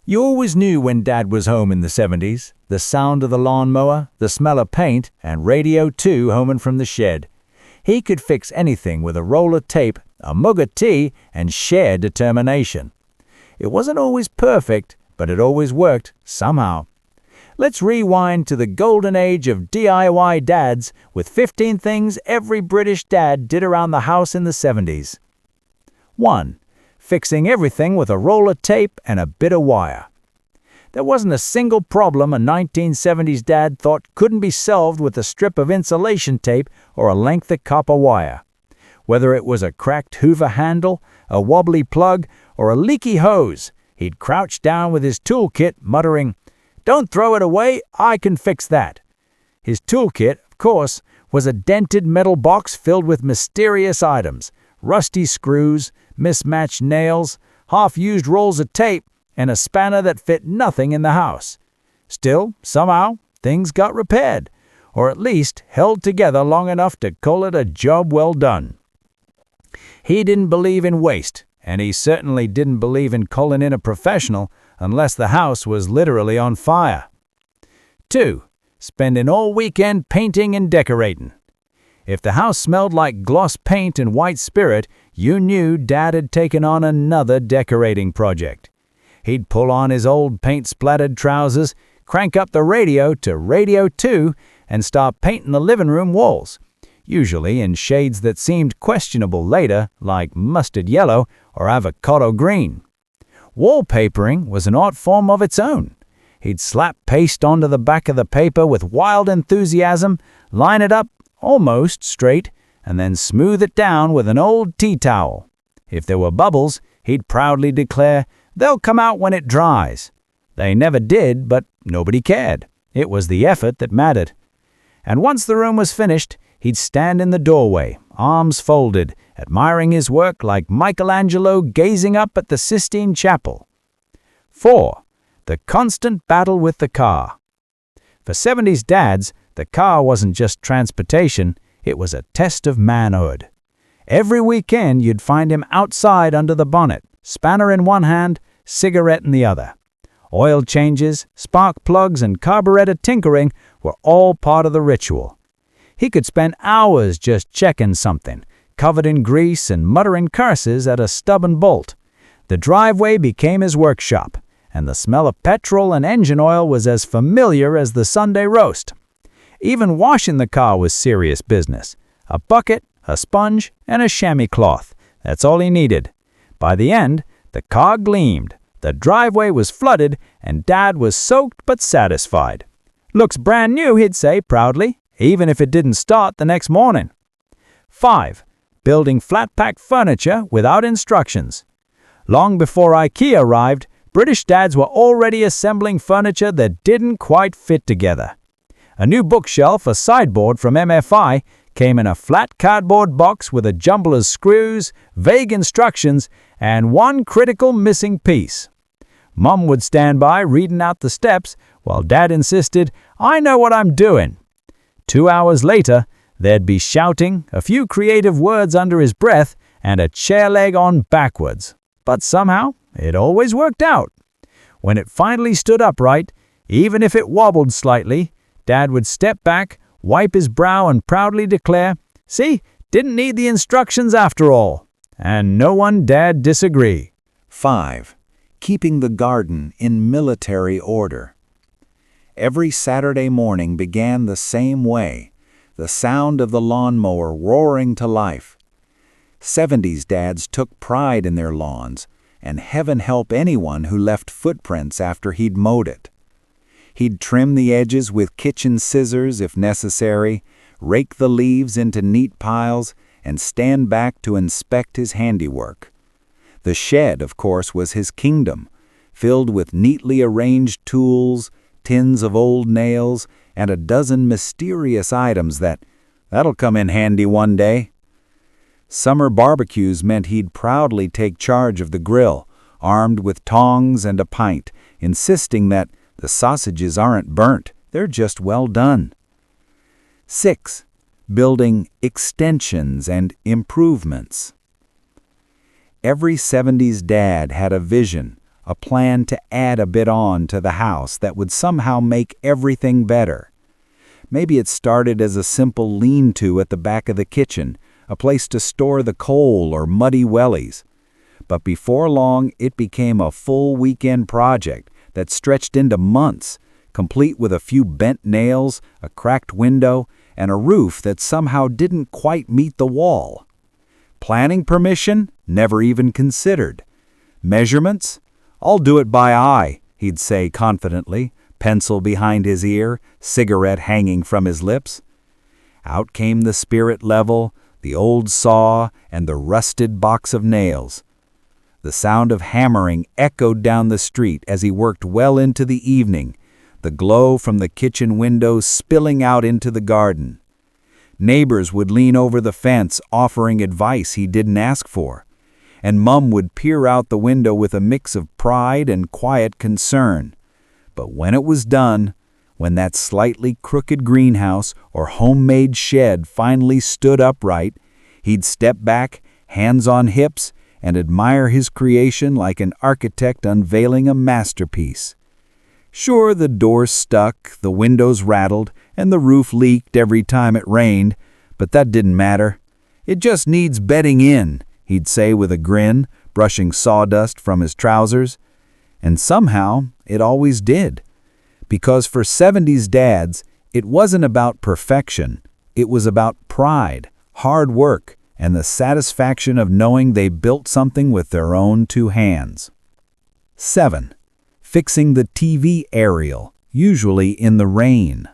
You always knew when Dad was home in the 70s. The sound of the lawnmower, the smell of paint, and Radio 2 homing from the shed. He could fix anything with a roll of tape, a mug of tea, and sheer determination. It wasn't always perfect, but it always worked, somehow. Let's rewind to the golden age of DIY dads with 15 things every British dad did around the house in the 70s. 1. Fixing everything with a roll of tape and a bit of wire. There wasn't a single problem a 1970s dad thought couldn't be solved with a strip of insulation tape or a length of copper wire. Whether it was a cracked Hoover handle, a wobbly plug, or a leaky hose, he'd crouch down with his toolkit, muttering, "Don't throw it away, I can fix that." His toolkit, of course, was a dented metal box filled with mysterious items, rusty screws, mismatched nails, half-used rolls of tape, and a spanner that fit nothing in the house. Still, somehow, things got repaired, or at least held together long enough to call it a job well done. He didn't believe in waste, and he certainly didn't believe in calling in a professional unless the house was literally on fire. 2. Spending all weekend painting and decorating. If the house smelled like gloss paint and white spirit, you knew Dad had taken on another decorating project. He'd pull on his old paint-splattered trousers, crank up the radio to Radio 2, and start painting the living room walls, usually in shades that seemed questionable later, like mustard yellow or avocado green. Wallpapering was an art form of its own. He'd slap paste onto the back of the paper with wild enthusiasm, line it up almost straight, and then smooth it down with an old tea towel. If there were bubbles, he'd proudly declare, "They'll come out when it dries." They never did, but nobody cared. It was the effort that mattered. And once the room was finished, he'd stand in the doorway, arms folded, admiring his work like Michelangelo gazing up at the Sistine Chapel. 4. The constant battle with the car. For 70s dads, the car wasn't just transportation, it was a test of manhood. Every weekend you'd find him outside under the bonnet, spanner in one hand, cigarette in the other. Oil changes, spark plugs, and carburetor tinkering were all part of the ritual. He could spend hours just checking something, covered in grease and muttering curses at a stubborn bolt. The driveway became his workshop, and the smell of petrol and engine oil was as familiar as the Sunday roast. Even washing the car was serious business. A bucket, a sponge, and a chamois cloth. That's all he needed. By the end, the car gleamed, the driveway was flooded, and Dad was soaked but satisfied. "Looks brand new," he'd say proudly, even if it didn't start the next morning. 5. Building flat-pack furniture without instructions. Long before IKEA arrived, British dads were already assembling furniture that didn't quite fit together. A new bookshelf or sideboard from MFI came in a flat cardboard box with a jumble of screws, vague instructions, and one critical missing piece. Mom would stand by reading out the steps while Dad insisted, "I know what I'm doing." 2 hours later, there'd be shouting, a few creative words under his breath, and a chair leg on backwards. But somehow, it always worked out. When it finally stood upright, even if it wobbled slightly, Dad would step back, wipe his brow, and proudly declare, "See, didn't need the instructions after all." And no one dared disagree. 5. Keeping the garden in military order. Every Saturday morning began the same way, the sound of the lawnmower roaring to life. 70s dads took pride in their lawns, and heaven help anyone who left footprints after he'd mowed it. He'd trim the edges with kitchen scissors if necessary, rake the leaves into neat piles, and stand back to inspect his handiwork. The shed, of course, was his kingdom, filled with neatly arranged tools, tins of old nails, and a dozen mysterious items that'll come in handy one day. Summer barbecues meant he'd proudly take charge of the grill, armed with tongs and a pint, insisting that the sausages aren't burnt, they're just well done. 6. Building extensions and improvements. Every 70s dad had a vision, a plan to add a bit on to the house that would somehow make everything better. Maybe it started as a simple lean-to at the back of the kitchen, a place to store the coal or muddy wellies. But before long, it became a full weekend project that stretched into months, complete with a few bent nails, a cracked window, and a roof that somehow didn't quite meet the wall. Planning permission? Never even considered. Measurements? I'll do it by eye, he'd say confidently, pencil behind his ear, cigarette hanging from his lips. Out came the spirit level, the old saw, and the rusted box of nails. The sound of hammering echoed down the street as he worked well into the evening, the glow from the kitchen windows spilling out into the garden. Neighbors would lean over the fence offering advice he didn't ask for, and Mum would peer out the window with a mix of pride and quiet concern. But when it was done, when that slightly crooked greenhouse or homemade shed finally stood upright, he'd step back, hands on hips, and admire his creation like an architect unveiling a masterpiece. Sure, the doors stuck, the windows rattled, and the roof leaked every time it rained, but that didn't matter. It just needs bedding in, he'd say with a grin, brushing sawdust from his trousers. And somehow, it always did. Because for 70s dads, it wasn't about perfection. It was about pride, hard work, and the satisfaction of knowing they built something with their own two hands. 7. Fixing the TV aerial, usually in the rain.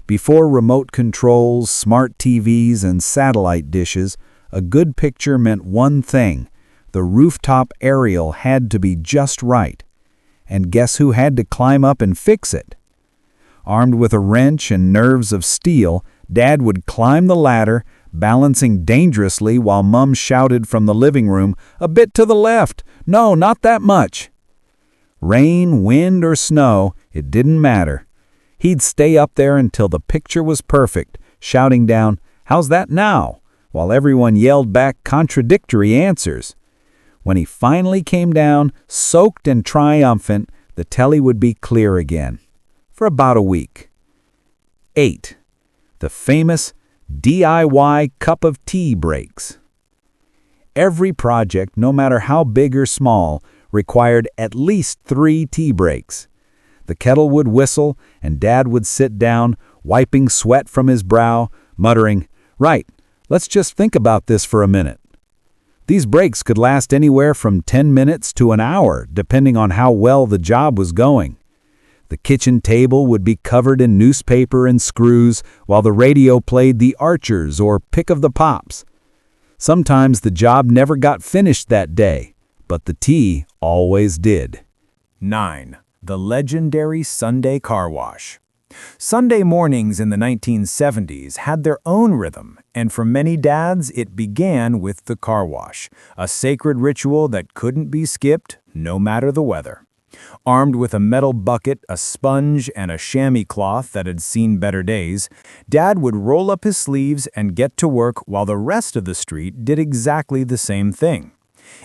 Before remote controls, smart TVs, and satellite dishes, a good picture meant one thing: the rooftop aerial had to be just right. And guess who had to climb up and fix it? Armed with a wrench and nerves of steel, Dad would climb the ladder, balancing dangerously while Mum shouted from the living room, "A bit to the left! No, not that much!" Rain, wind, or snow, it didn't matter. He'd stay up there until the picture was perfect, shouting down, "How's that now?" while everyone yelled back contradictory answers. When he finally came down, soaked and triumphant, the telly would be clear again. For about a week. 8. The famous DIY cup of tea breaks. Every project, no matter how big or small, required at least 3 tea breaks. The kettle would whistle, and Dad would sit down, wiping sweat from his brow, muttering, "Right, let's just think about this for a minute." These breaks could last anywhere from 10 minutes to an hour, depending on how well the job was going. The kitchen table would be covered in newspaper and screws, while the radio played the Archers or Pick of the Pops. Sometimes the job never got finished that day, but the tea always did. 9. The legendary Sunday car wash. Sunday mornings in the 1970s had their own rhythm, and for many dads it began with the car wash, a sacred ritual that couldn't be skipped, no matter the weather. Armed with a metal bucket, a sponge, and a chamois cloth that had seen better days, Dad would roll up his sleeves and get to work while the rest of the street did exactly the same thing.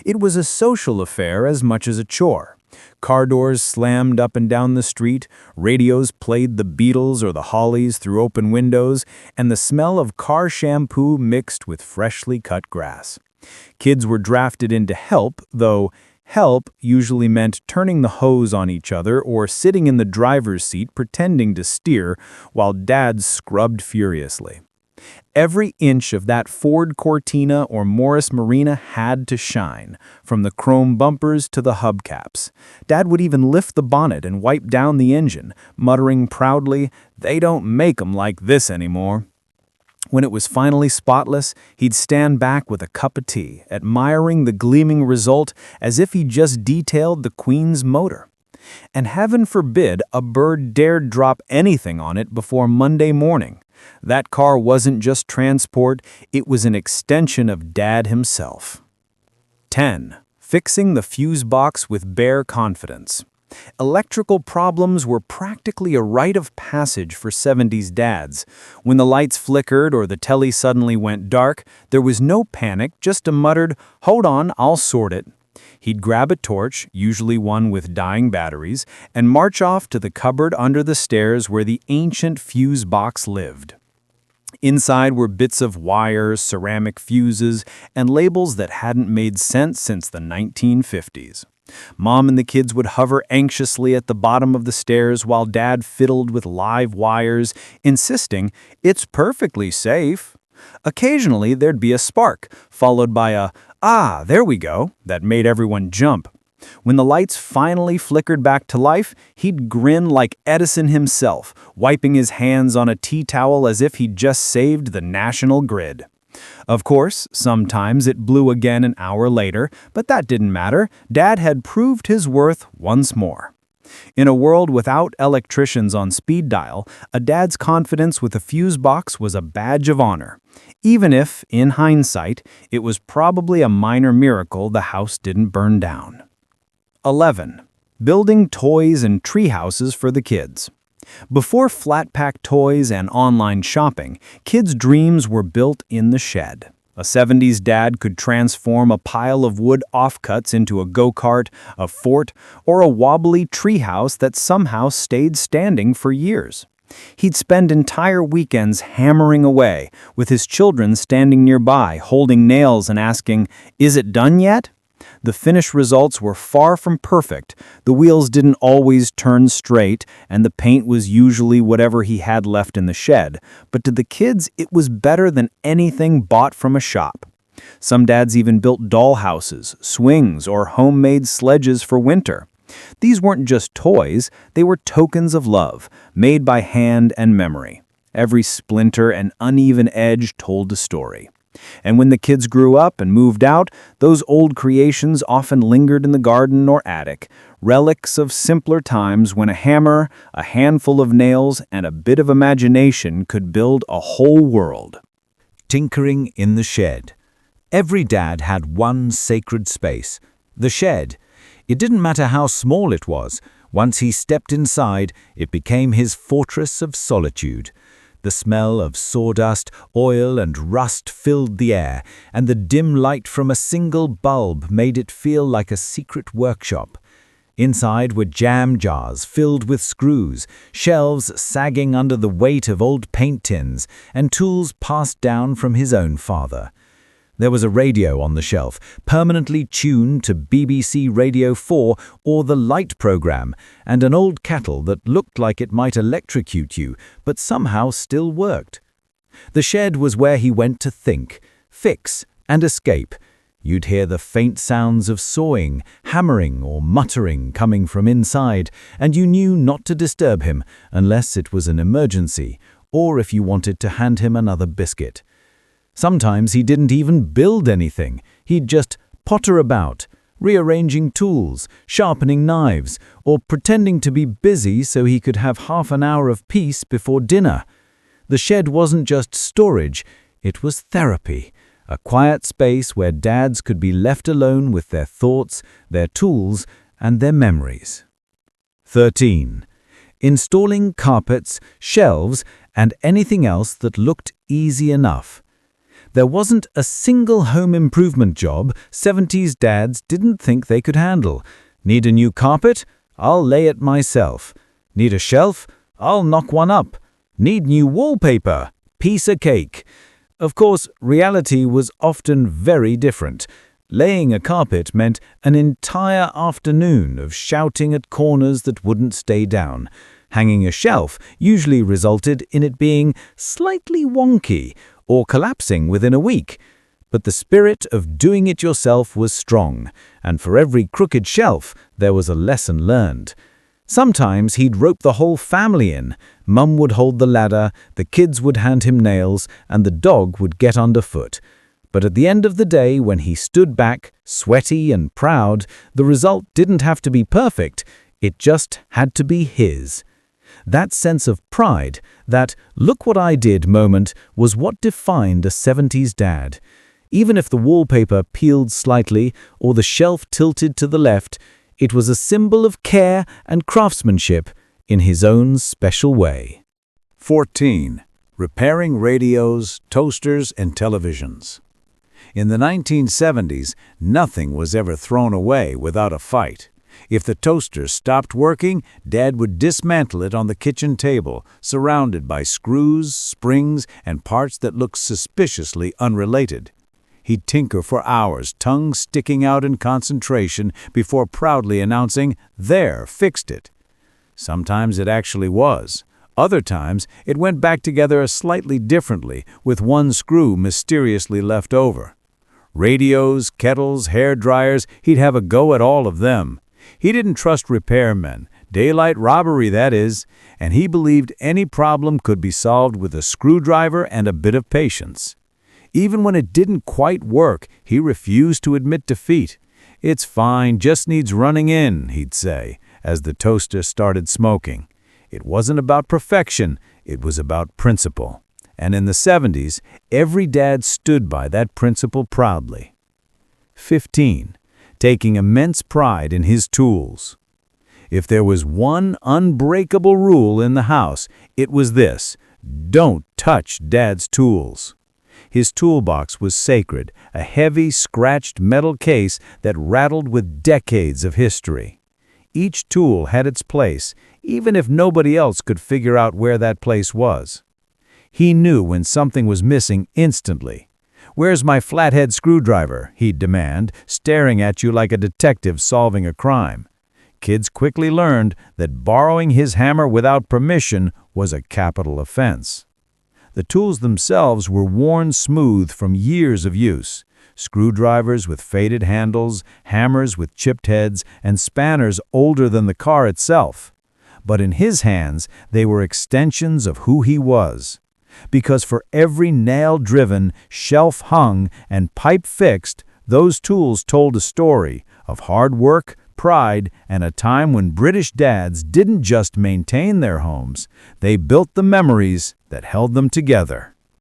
It was a social affair as much as a chore. Car doors slammed up and down the street, radios played the Beatles or the Hollies through open windows, and the smell of car shampoo mixed with freshly cut grass. Kids were drafted in to help, though help usually meant turning the hose on each other or sitting in the driver's seat pretending to steer while Dad scrubbed furiously. Every inch of that Ford Cortina or Morris Marina had to shine, from the chrome bumpers to the hubcaps. Dad would even lift the bonnet and wipe down the engine, muttering proudly, "They don't make 'em like this anymore." When it was finally spotless, he'd stand back with a cup of tea, admiring the gleaming result as if he'd just detailed the Queen's motor. And heaven forbid a bird dared drop anything on it before Monday morning. That car wasn't just transport, it was an extension of Dad himself. 10. Fixing the fuse box with bare confidence. Electrical problems were practically a rite of passage for 70s dads. When the lights flickered or the telly suddenly went dark, there was no panic, just a muttered, "Hold on, I'll sort it." He'd grab a torch, usually one with dying batteries, and march off to the cupboard under the stairs where the ancient fuse box lived. Inside were bits of wire, ceramic fuses, and labels that hadn't made sense since the 1950s. Mom and the kids would hover anxiously at the bottom of the stairs while Dad fiddled with live wires, insisting it's perfectly safe. Occasionally, there'd be a spark, followed by a, "Ah, there we go," that made everyone jump. When the lights finally flickered back to life, he'd grin like Edison himself, wiping his hands on a tea towel as if he'd just saved the national grid. Of course, sometimes it blew again an hour later, but that didn't matter. Dad had proved his worth once more. In a world without electricians on speed dial, a dad's confidence with a fuse box was a badge of honor, even if, in hindsight, it was probably a minor miracle the house didn't burn down. 11. Building toys and tree houses for the kids. Before flat-pack toys and online shopping, kids' dreams were built in the shed. A 70s dad could transform a pile of wood offcuts into a go-kart, a fort, or a wobbly treehouse that somehow stayed standing for years. He'd spend entire weekends hammering away, with his children standing nearby, holding nails and asking, "Is it done yet?" The finished results were far from perfect. The wheels didn't always turn straight, and the paint was usually whatever he had left in the shed. But to the kids, it was better than anything bought from a shop. Some dads even built doll houses, swings, or homemade sledges for winter. These weren't just toys, they were tokens of love, made by hand and memory. Every splinter and uneven edge told a story. And when the kids grew up and moved out, those old creations often lingered in the garden or attic, relics of simpler times when a hammer, a handful of nails, and a bit of imagination could build a whole world. Tinkering in the shed. Every dad had one sacred space, the shed. It didn't matter how small it was. Once he stepped inside, it became his fortress of solitude. The smell of sawdust, oil, and rust filled the air, and the dim light from a single bulb made it feel like a secret workshop. Inside were jam jars filled with screws, shelves sagging under the weight of old paint tins, and tools passed down from his own father. There was a radio on the shelf, permanently tuned to BBC Radio 4 or the Light program, and an old kettle that looked like it might electrocute you, but somehow still worked. The shed was where he went to think, fix, and escape. You'd hear the faint sounds of sawing, hammering, or muttering coming from inside, and you knew not to disturb him unless it was an emergency, or if you wanted to hand him another biscuit. Sometimes he didn't even build anything. He'd just potter about, rearranging tools, sharpening knives, or pretending to be busy so he could have half an hour of peace before dinner. The shed wasn't just storage, it was therapy, a quiet space where dads could be left alone with their thoughts, their tools, and their memories. 13. Installing carpets, shelves, and anything else that looked easy enough. There wasn't a single home improvement job 70s dads didn't think they could handle. Need a new carpet? I'll lay it myself. Need a shelf? I'll knock one up. Need new wallpaper? Piece of cake. Of course, reality was often very different. Laying a carpet meant an entire afternoon of shouting at corners that wouldn't stay down. Hanging a shelf usually resulted in it being slightly wonky or collapsing within a week. But the spirit of doing it yourself was strong, and for every crooked shelf, there was a lesson learned. Sometimes he'd rope the whole family in. Mum would hold the ladder, the kids would hand him nails, and the dog would get underfoot. But at the end of the day, when he stood back, sweaty and proud, the result didn't have to be perfect. It just had to be his. That sense of pride, that "look what I did" moment, was what defined a 70s dad. Even if the wallpaper peeled slightly or the shelf tilted to the left, it was a symbol of care and craftsmanship in his own special way. 14. Repairing radios, toasters, and televisions. In the 1970s, nothing was ever thrown away without a fight. If the toaster stopped working, Dad would dismantle it on the kitchen table, surrounded by screws, springs, and parts that looked suspiciously unrelated. He'd tinker for hours, tongue sticking out in concentration, before proudly announcing, "There, fixed it." Sometimes it actually was. Other times, it went back together slightly differently, with one screw mysteriously left over. Radios, kettles, hair dryers, he'd have a go at all of them. He didn't trust repairmen, daylight robbery that is, and he believed any problem could be solved with a screwdriver and a bit of patience. Even when it didn't quite work, he refused to admit defeat. "It's fine, just needs running in," he'd say, as the toaster started smoking. It wasn't about perfection, it was about principle. And in the 70s, every dad stood by that principle proudly. 15. Taking immense pride in his tools. If there was one unbreakable rule in the house, it was this: don't touch Dad's tools. His toolbox was sacred, a heavy, scratched metal case that rattled with decades of history. Each tool had its place, even if nobody else could figure out where that place was. He knew when something was missing instantly. "Where's my flathead screwdriver?" he'd demand, staring at you like a detective solving a crime. Kids quickly learned that borrowing his hammer without permission was a capital offense. The tools themselves were worn smooth from years of use. Screwdrivers with faded handles, hammers with chipped heads, and spanners older than the car itself. But in his hands, they were extensions of who he was. Because for every nail driven, shelf hung, and pipe fixed, those tools told a story of hard work, pride, and a time when British dads didn't just maintain their homes, they built the memories that held them together.